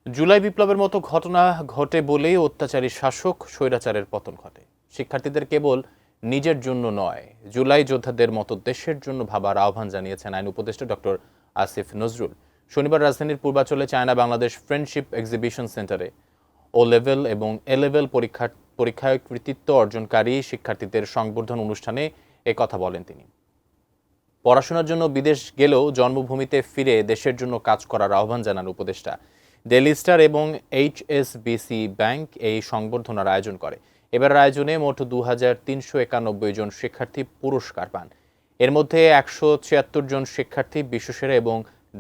জুলাই বিপ্লবের মতো ঘটনা ঘটে বলেই অত্যাচারী শাসক স্বৈরাচারের পতন ঘটে। শিক্ষার্থীদের কেবল নিজের জন্য নয়, জুলাই যোদ্ধাদের মতো দেশের জন্য ভাবার আহ্বান জানিয়েছেন আইন উপদেষ্টা ডক্টর আসিফ নজরুল। শনিবার রাজধানীর পূর্বাঞ্চলে চায়না বাংলাদেশ ফ্রেন্ডশিপ এক্সিবিশন সেন্টারে ও লেভেল এবং এ লেভেল পরীক্ষায় কৃতিত্ব অর্জনকারী শিক্ষার্থীদের সংবর্ধনা অনুষ্ঠানে কথা বলেন তিনি। পড়াশোনার জন্য বিদেশ গেলেও জন্মভূমিতে ফিরে দেশের জন্য কাজ করার আহ্বান জানান উপদেষ্টা। ডেইলি স্টার এবং HSBC ব্যাংক এই সংবর্ধনার আয়োজন করে। এবারের আয়োজনে মোট 2391 জন শিক্ষার্থী পুরস্কার পান। এর মধ্যে 176 জন শিক্ষার্থী বিশ্বসেরা এবং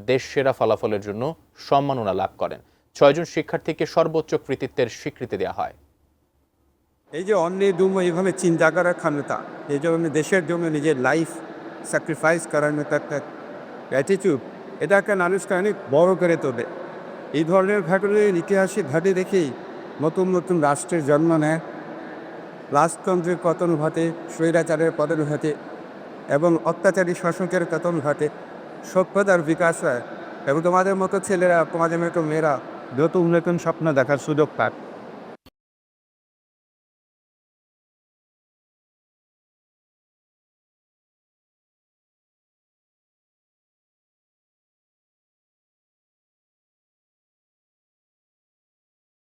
দেশসেরা ফলাফলের জন্য সম্মাননা লাভ করেন। 6 জন শিক্ষার্থীকে সর্বোচ্চ কৃতিত্বের স্বীকৃতি দেওয়া হয়। এই যে অন্যের জন্য এইভাবে চিন্তা করার ক্ষমতা, এই জন্য দেশের জন্য নিজের লাইফ স্যাক্রিফাইস করার মতো একটা অ্যাটিটিউড, এটা একটা মানুষকে অনেক বড় করে তোলে। এই ধরনের ঘটনার ইতিহাসে ঘটে দেখেই নতুন নতুন রাষ্ট্রের জন্ম নেয়, রাজতন্ত্রের পতন ঘটে, স্বৈরাচারের পতন ঘটে এবং অত্যাচারী শাসকের পতন ঘটে, সভ্যতার বিকাশ হয় এবং তোমাদের মতো ছেলেরা, তোমাদের মতো মেয়েরা নতুন নতুন স্বপ্ন দেখার সুযোগ পায়।